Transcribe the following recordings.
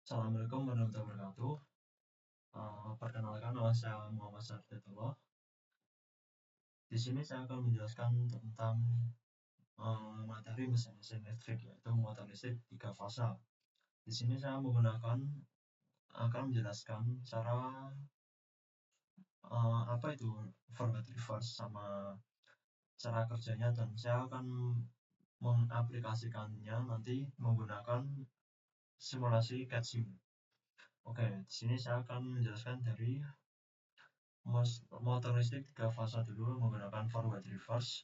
Assalamualaikum warahmatullahi wabarakatuh. Perkenalkan, nama saya Muhammad Sartetullah. Di sini saya akan menjelaskan tentang materi mesin listrik, yaitu motor listrik 3 fasa. Di sini saya akan menjelaskan cara apa itu forward reverse sama cara kerjanya, dan saya akan mengaplikasikannya nanti menggunakan simulasi CAD/CIM. Oke, di sini saya akan menjelaskan dari motor listrik 3 fasa dulu menggunakan forward reverse.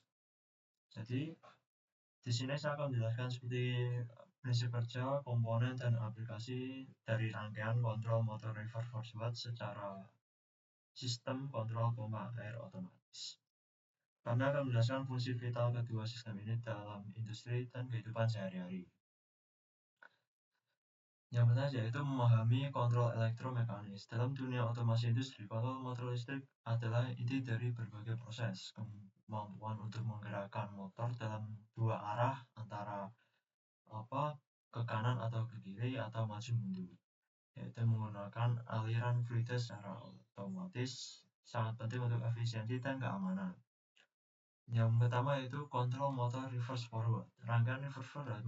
Jadi di sini saya akan menjelaskan seperti prinsip kerja, komponen, dan aplikasi dari rangkaian kontrol motor reverse forward secara sistem kontrol pompa air otomatis. Kami akan menjelaskan fungsi vital kedua sistem ini dalam industri dan kehidupan sehari-hari. Yang pertama yaitu memahami kontrol elektromekanis. Dalam dunia otomasi industri, kontrol motor listrik adalah inti dari berbagai proses. Kemampuan untuk menggerakkan motor dalam dua arah antara ke kanan atau ke kiri atau maju mundur, yaitu menggunakan aliran fluida secara otomatis, sangat penting untuk efisiensi dan keamanan. Yang pertama yaitu kontrol motor reverse forward. Rangkaian reverse forward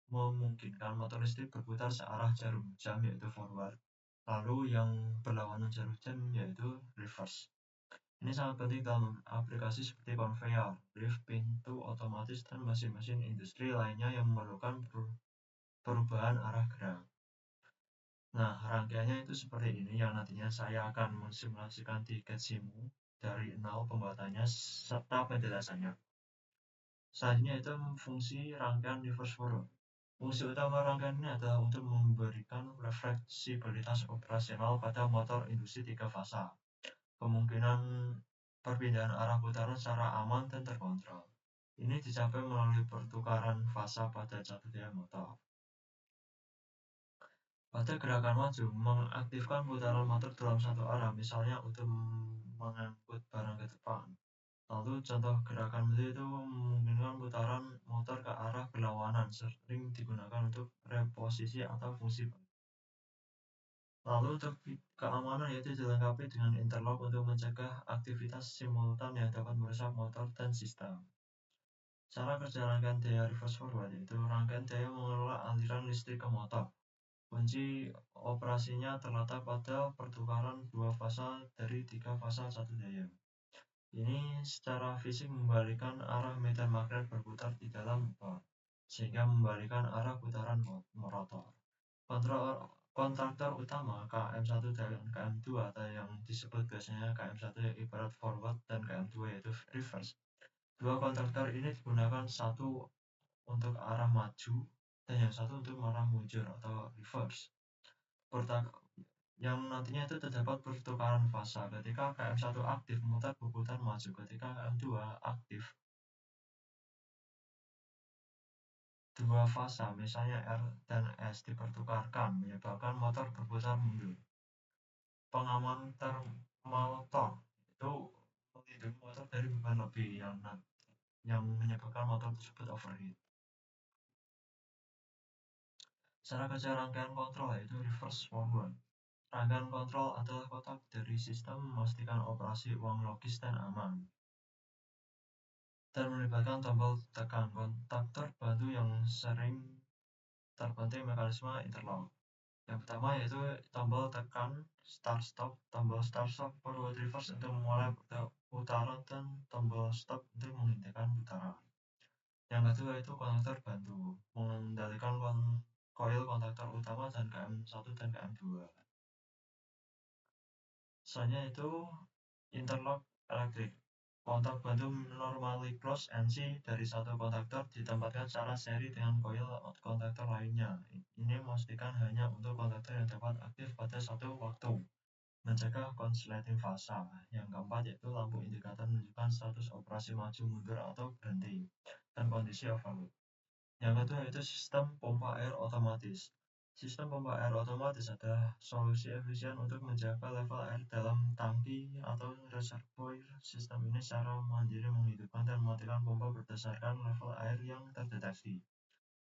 memungkinkan motor listrik berputar searah jarum jam, yaitu forward, lalu yang berlawanan jarum jam yaitu reverse. Ini sangat penting dalam aplikasi seperti konveyor, lift, pintu otomatis, dan mesin-mesin industri lainnya yang memerlukan perubahan arah gerak. Nah, rangkaiannya itu seperti ini, yang nantinya saya akan mensimulasikan di CAD/CIM dari nol pembuatannya serta penjelasannya. Selanjutnya itu fungsi rangkaian reverse forward. Fungsi utama rangkaian ini adalah untuk memberikan fleksibilitas operasional pada motor industri 3 fasa. Kemungkinan perpindahan arah putaran secara aman dan terkontrol. Ini dicapai melalui pertukaran fasa pada satu daya motor. Pada gerakan maju, mengaktifkan putaran motor dalam satu arah, misalnya untuk mengangkut barang ke depan. Lalu contoh gerakan mundur itu memungkinkan putaran motor ke arah berlawanan, sering digunakan untuk reposisi atau fungsi. Lalu untuk keamanan yaitu dilengkapi dengan interlock untuk mencegah aktivitas simultan yang dapat merusak motor dan sistem. Cara kerja rangkaian daya reverse forward yaitu rangkaian daya mengelola aliran listrik ke motor. Kunci operasinya terletak pada pertukaran dua fasa dari 3 fasa satu daya. Ini secara fisik membalikan arah medan magnet berputar di dalam bor, sehingga membalikan arah putaran rotor. Kontraktor utama KM1 dan KM2 atau yang disebut biasanya KM1 yang ibarat forward dan KM2 yaitu reverse. Dua kontraktor ini digunakan, satu untuk arah maju dan yang satu untuk arah mundur atau reverse. Yang nantinya itu terdapat pertukaran fasa. Ketika KM1 aktif, motor berputar maju. Ketika KM2 aktif, dua fasa, misalnya R dan S, dipertukarkan, menyebabkan motor berputar mundur. Pengaman thermal torque itu melindungi motor dari beban lebih yang menyebabkan motor tersebut overheat. Cara kerja rangkaian kontrol yaitu reverse forward. Rangkaian kontrol adalah kotak dari sistem memastikan operasi uang logis dan aman, dan melibatkan tombol tekan kontaktor bantu yang sering terpenting mekanisme interlock. Yang pertama yaitu tombol tekan start stop, tombol start stop forward reverse untuk memulai putaran dan tombol stop untuk menghentikan putaran. Yang kedua itu kontaktor bantu mengendalikan koil kontaktor utama dan KM1 dan KM2. Selanjutnya itu interlock elektrik. Kontak bantu normally close NC dari satu kontaktor ditempatkan secara seri dengan koil kontaktor lainnya. Ini memastikan hanya untuk kontaktor yang dapat aktif pada satu waktu, mencegah konsleting fasa. Yang keempat yaitu lampu indikator menunjukkan status operasi maju mundur atau berhenti dan kondisi overload. Yang kedua yaitu sistem pompa air otomatis. Sistem pompa air otomatis adalah solusi efisien untuk menjaga level air dalam tangki atau reservoir. Sistem ini secara mandiri menghidupkan dan mematikan pompa berdasarkan level air yang terdeteksi,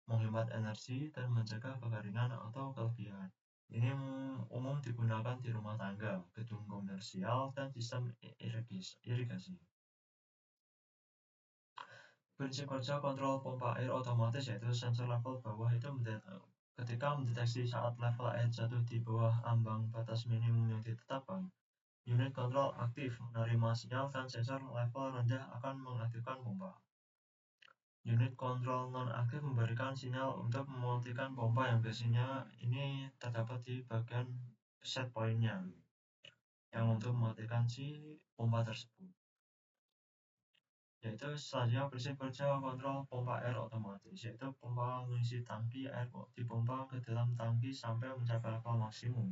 menghemat energi dan mencegah kekeringan atau kelebihan. tangga, gedung komersial, dan sistem irigasi. Prinsip kerja kontrol pompa air otomatis yaitu sensor level bawah itu ketika mendeteksi saat level air jatuh di bawah ambang batas minimum yang ditetapkan, unit kontrol aktif menerima sinyal dan sensor level rendah akan mengaktifkan pompa. Unit kontrol non-aktif memberikan sinyal untuk mematikan pompa yang biasanya ini terdapat di bagian set point-nya yang untuk mematikan si pompa tersebut. Yaitu selanjutnya prinsip kerja kontrol pompa air otomatis, yaitu pompa mengisi tangki air dipompa ke dalam tangki sampai mencapai level maksimum.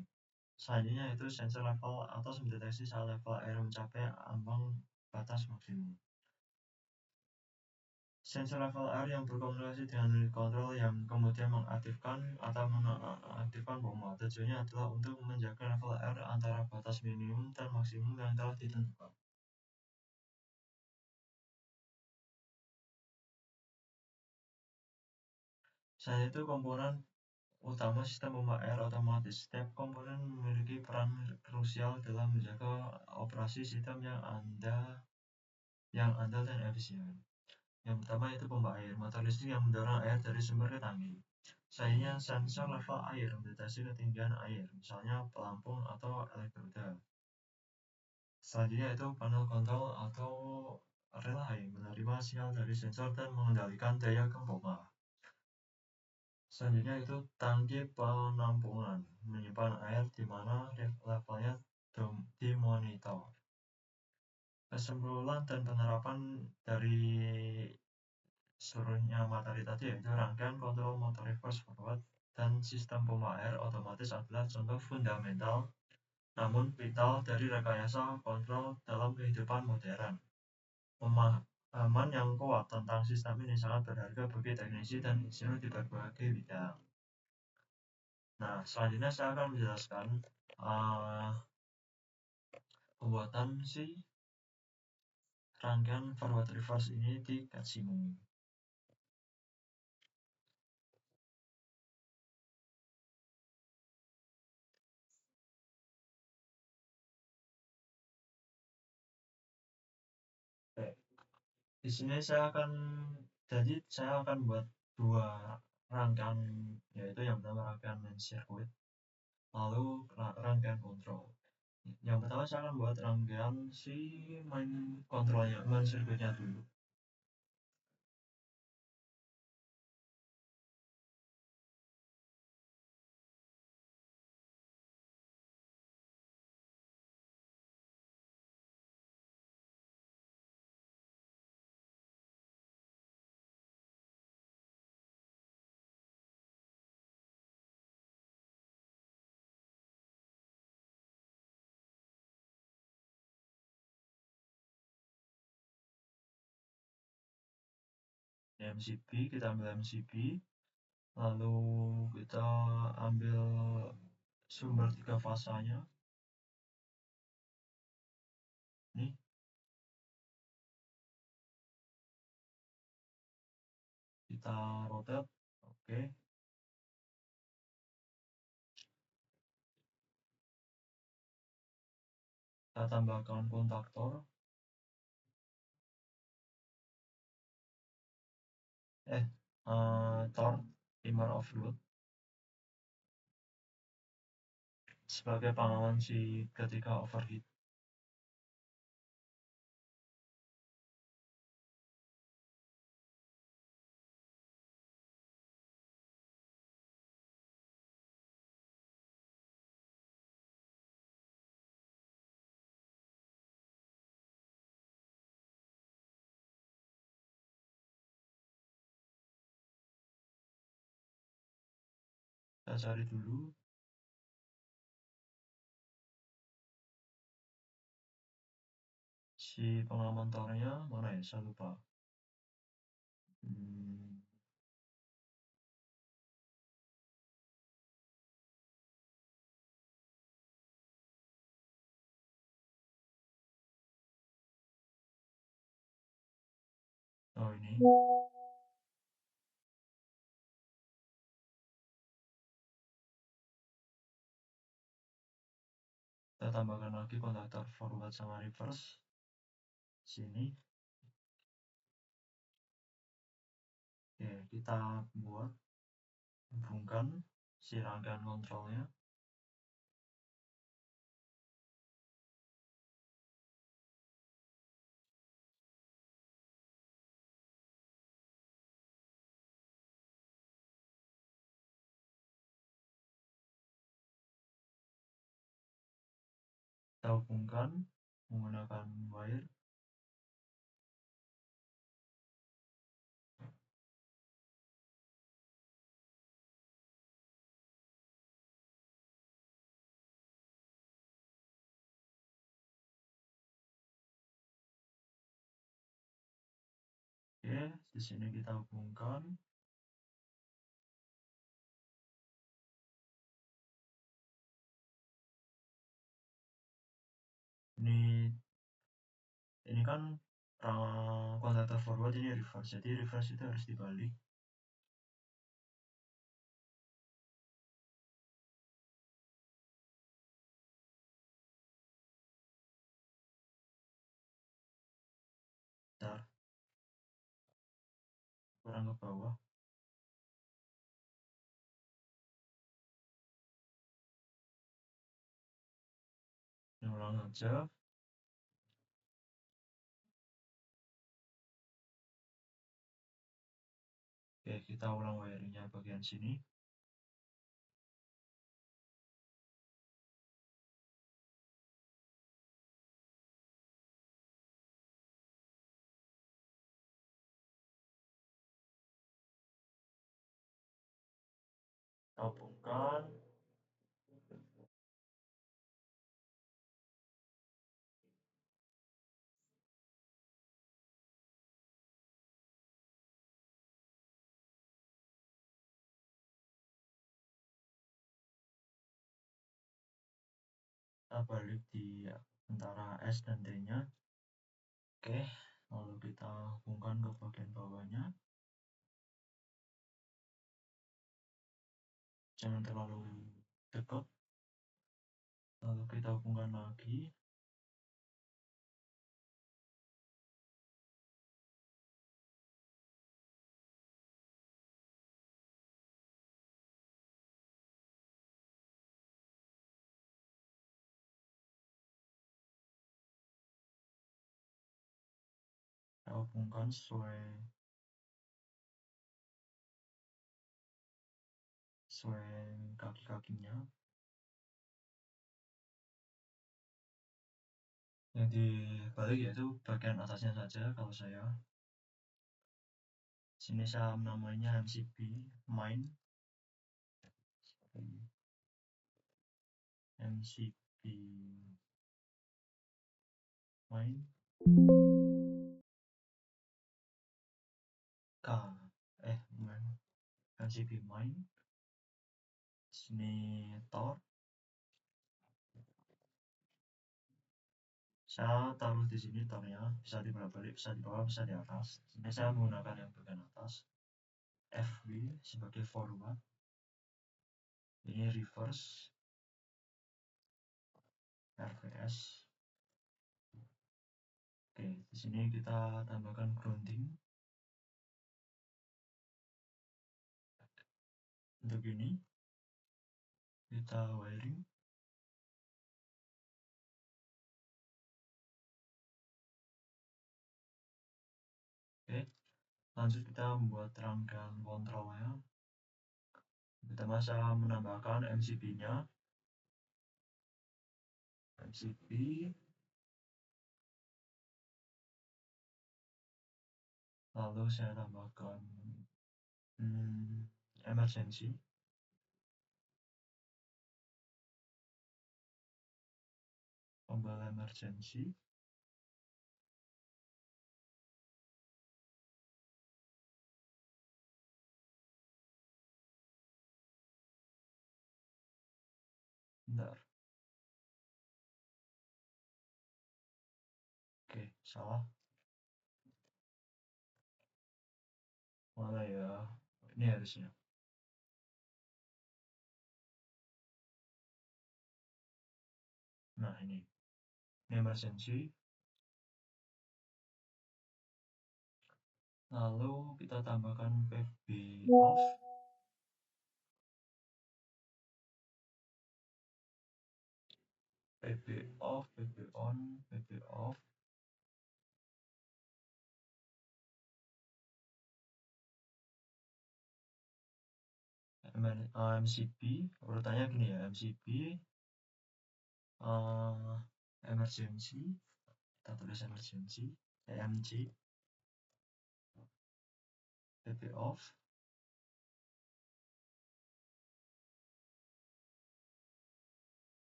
Selanjutnya itu sensor level atas mendeteksi saat level air mencapai ambang batas maksimum. Sensor level air yang berkomunikasi dengan unit kontrol yang kemudian mengaktifkan atau mengaktifkan pompa. Tujuannya adalah untuk menjaga level air antara batas minimum dan maksimum yang telah ditentukan. Selain itu, komponen utama sistem pompa air otomatis. Setiap komponen memiliki peran krusial dalam menjaga operasi sistem yang andal dan efisien. Yang pertama itu pompa air, motor listrik yang mendorong air dari sumber ke tangki. Selanjutnya sensor level air mendeteksi ketinggian air, misalnya pelampung atau elektroda. Selanjutnya itu panel kontrol atau relay menerima sinyal dari sensor dan mengendalikan daya pompa. Selanjutnya itu tangki penampungan menyimpan air di mana levelnya dimonitor. Kesimpulan dan penerapan dari seluruhnya materi tadi yaitu rangkaian kontrol motor reverse forward dan sistem pompa air otomatis adalah contoh fundamental namun vital dari rekayasa kontrol dalam kehidupan modern. Pemahaman yang kuat tentang sistem ini sangat berharga bagi teknisi dan insinyur di berbagai bidang. Nah, selanjutnya saya akan menjelaskan pembuatan si rangkaian forward reverse ini di CAD-Simu. Di sini saya akan buat dua rangkaian, yaitu yang pertama rangkaian main circuit, lalu rangkaian kontrol. Yang pertama saya akan buat rangkaian si main kontrolnya, main circuitnya dulu. MCB, kita ambil MCB, lalu kita ambil sumber 3 fasanya. Nih, kita rotate, oke. Kita tambahkan kontaktor, torque dimmer of fluid sebagai pengaman si ketika overheat. Kita cari dulu si pengaman tornya mana ya, saya lupa. Oh, ini kita kita tambahkan lagi kontaktor forward sama reverse sini. Oke, kita buat hubungkan si rangkaian kontrolnya. Kita hubungkan menggunakan wire. Oke, di sini kita hubungkan. Ini kan kontaktor forward, ini reverse, jadi reverse itu harus dibalik. Bentar, kurang ke bawah. Ini ulang aja. Oke, kita ulang wiringnya bagian sini. Kita hubungkan. Kita balik di antara S dan T-nya. Oke, lalu kita hubungkan ke bagian bawahnya. Jangan terlalu dekat. Lalu kita hubungkan lagi. Kita hubungkan sesuai kaki-kakinya. Yang dibalik yaitu bagian atasnya saja. Kalau saya sini saya namanya MCB main. MCB main K MCB main. Sini Tor. Saya taruh di sini tornya, bisa dibolak-balik, bisa di bawah, bisa di atas. Ini saya menggunakan yang bagian atas. FW sebagai forward. Ini reverse. RVS. Oke, di sini kita tambahkan grounding. Untuk ini kita wiring. Oke, lanjut kita membuat rangkaian kontrolnya. Pertama saya menambahkan MCB-nya. MCB. Lalu saya tambahkan emergency. Tombol emergency. Bentar. Oke, salah. Mana ya? Ini harusnya. Nah, ini emergency. Lalu kita tambahkan PB off, PB off, PB on, PB off, MCB, urutannya gini ya, MCB, emergency, kita tulis emergency, EMC, PB off,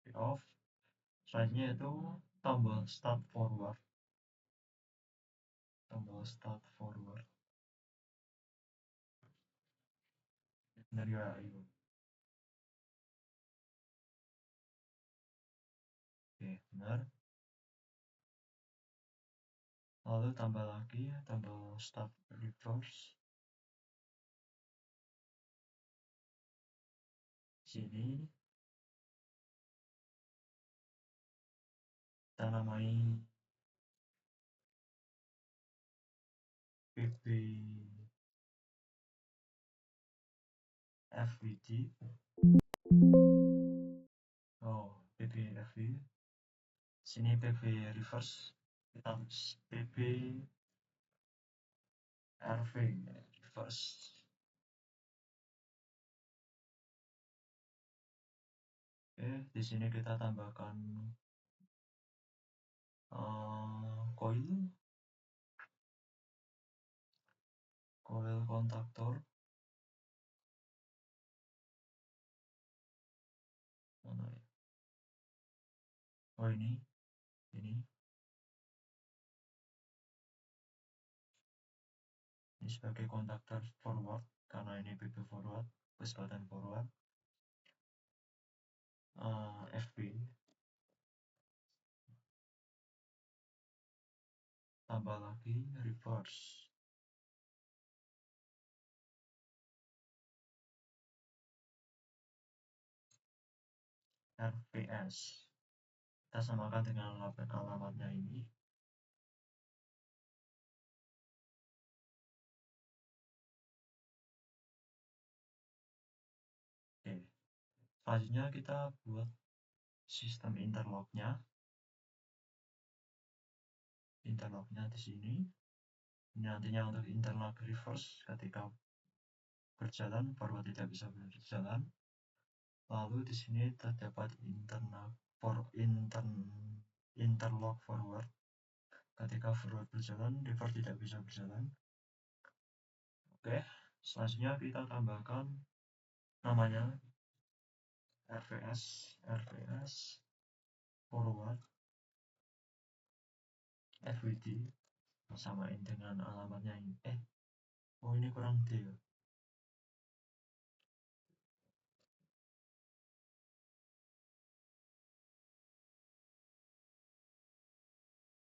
PB off, selanjutnya itu tombol start forward, dari itu. Oke, benar. Lalu tambah lagi tombol start reverse, sini kita namai PB FVD. Oh, PB FVD. Sini PB reverse, kita PB RV reverse. Oke, di sini kita tambahkan coil kontaktor. Mana ya? Oh, ini sebagai kontaktor forward karena ini PB forward, push button forward. FB, tambah lagi reverse, RVS, kita samakan dengan alamatnya ini. Oke, selanjutnya kita buat sistem interlocknya di sini. Ini nantinya untuk interlock reverse ketika berjalan, forward tidak bisa berjalan. Lalu di sini terdapat interlock forward ketika forward berjalan, reverse tidak bisa berjalan. Oke, selanjutnya kita tambahkan namanya RVS forward FWD, samain dengan alamatnya ini. Oh, ini kurang D ya.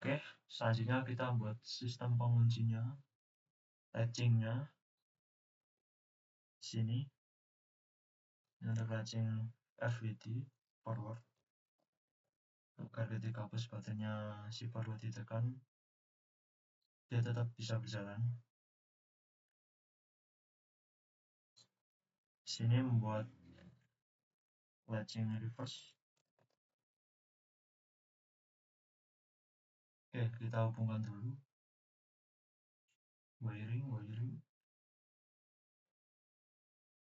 Oke, selanjutnya kita buat sistem penguncinya, latchingnya sini. Ini untuk latching FWD forward agar ketika push buttonnya si forward ditekan, dia tetap bisa berjalan. Sini membuat latching reverse. Oke, kita hubungkan dulu wiring,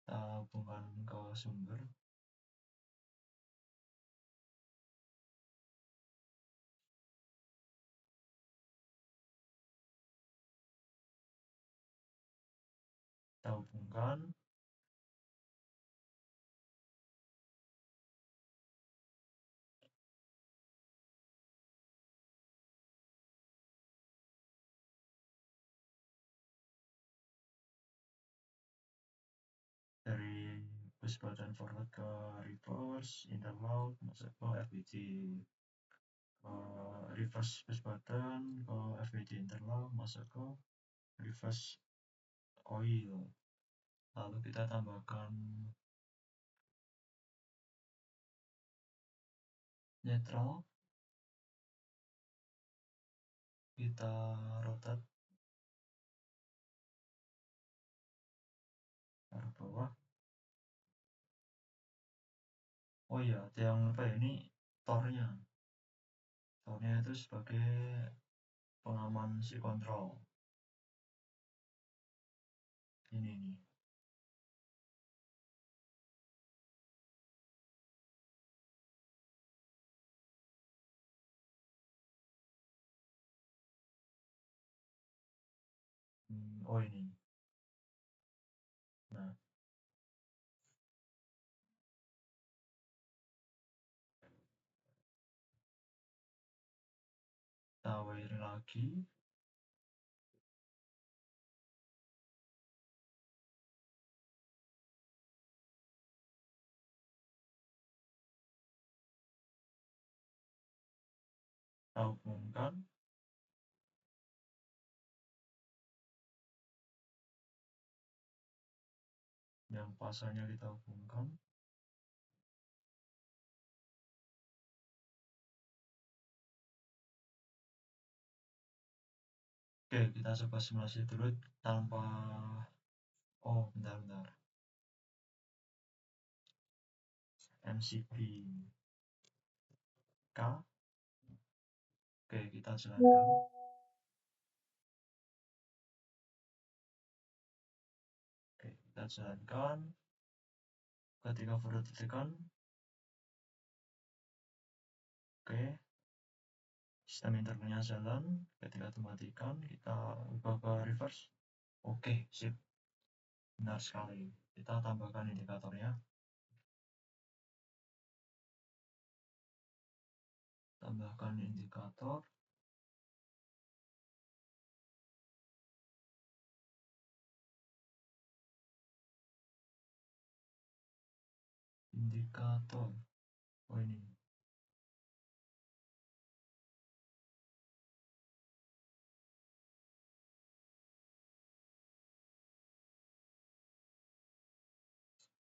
kita hubungkan ke sumber. Kita hubungkan. Dari push button forward ke reverse, interlock, masuk ke FWD, reverse push button ke FWD interlock, masuk ke reverse coil. Lalu kita tambahkan netral, kita rotate ke arah bawah. Oh iya, ada yang lupa ya, ini tornya itu sebagai pengaman si kontrol ini nih. Oh ini. Nah, kita wiring lagi. Kita hubungkan. Yang pasarnya kita hubungkan. Oke, kita coba simulasi dulu tanpa. Oh, bentar. MCB K. Oke, kita jalankan. Oke, kita jalankan. Ketika forward ditekan. Oke, sistem internernya jalan. Ketika dimatikan, kita ubah ke reverse. Oke, sip. Benar sekali. Kita tambahkan indikatornya. Tambahkan indikator. Indikator. Oh ini.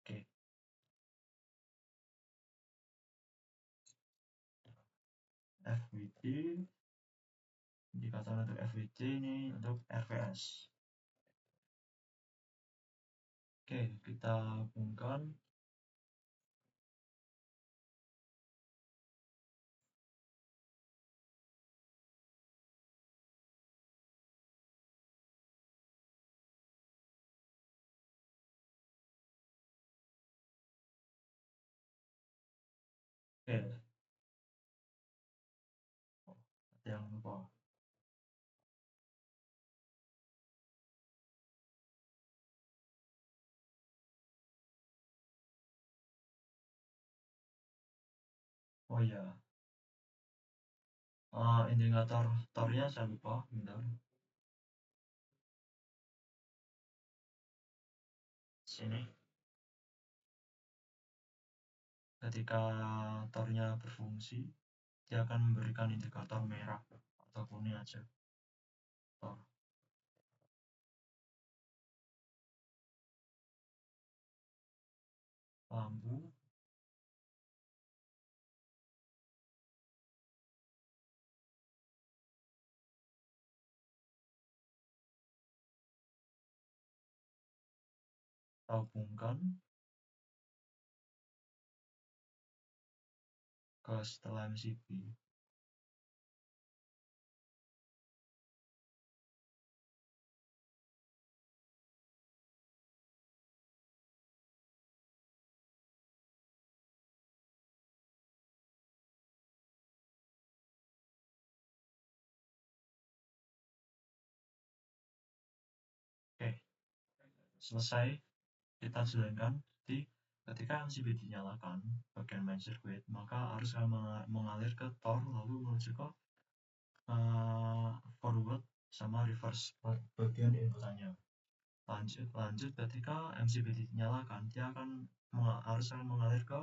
Oke. FWD. Indikator untuk FWD ini untuk RPS. Oke, kita hubungkan. Oke. Oh, ada yang lupa. Oh iya. Indikator tornya saya lupa. Bentar. Sini. Ketika tornya berfungsi, dia akan memberikan indikator merah atau kuning aja. Tor. Lampu. Kita hubungkan ke setelah MCB. Oke, selesai. Kita jalankan. Jadi ketika MCB dinyalakan bagian main circuit, maka arus akan mengalir ke tor lalu menuju ke forward sama reverse bagian inputannya. Lanjut ketika MCB dinyalakan, dia akan arus akan mengalir ke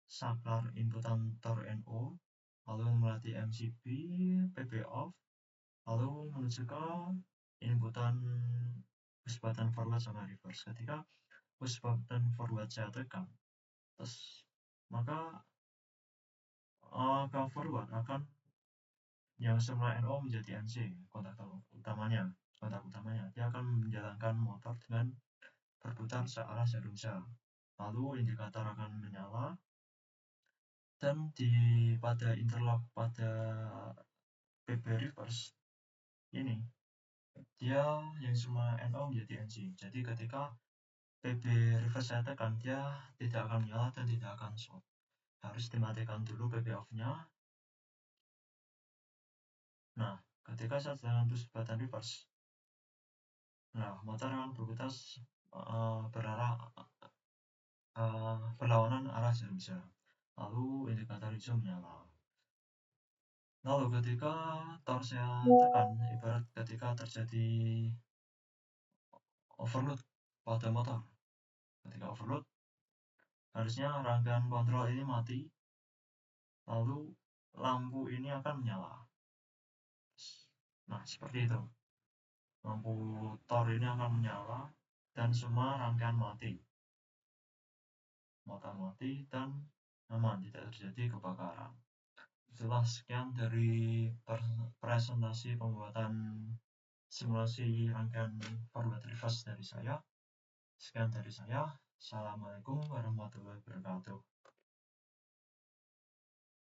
saklar inputan tor NO, lalu melewati MCB, PB off, lalu menuju ke inputan push button forward sama reverse. Ketika push button forward saya tekan, terus maka ke forward akan yang semula NO menjadi NC, kontak utamanya. Dia akan menjalankan motor dengan berputar searah jarum sel. Lalu indikator akan menyala, dan pada interlock pada PB reverse ini, dia yang semula NO menjadi NC. Jadi ketika PB reverse saya tekan, dia tidak akan menyala dan tidak akan short. Harus dimatikan dulu PB off-nya. Nah, ketika saya jalan terus button reverse, nah motor akan berputar berlawanan arah jarum sel. Lalu indikator hijau menyala. Lalu ketika torque saya tekan, ibarat ketika terjadi overload pada motor. Ketika overload, harusnya rangkaian kontrol ini mati, lalu lampu ini akan menyala. Nah, seperti itu. Lampu tor ini akan menyala dan semua rangkaian mati. Motor mati dan aman, tidak terjadi kebakaran. Itulah sekian dari presentasi pembuatan simulasi rangkaian forward reverse dari saya. Sekian dari saya. Assalamualaikum warahmatullahi wabarakatuh.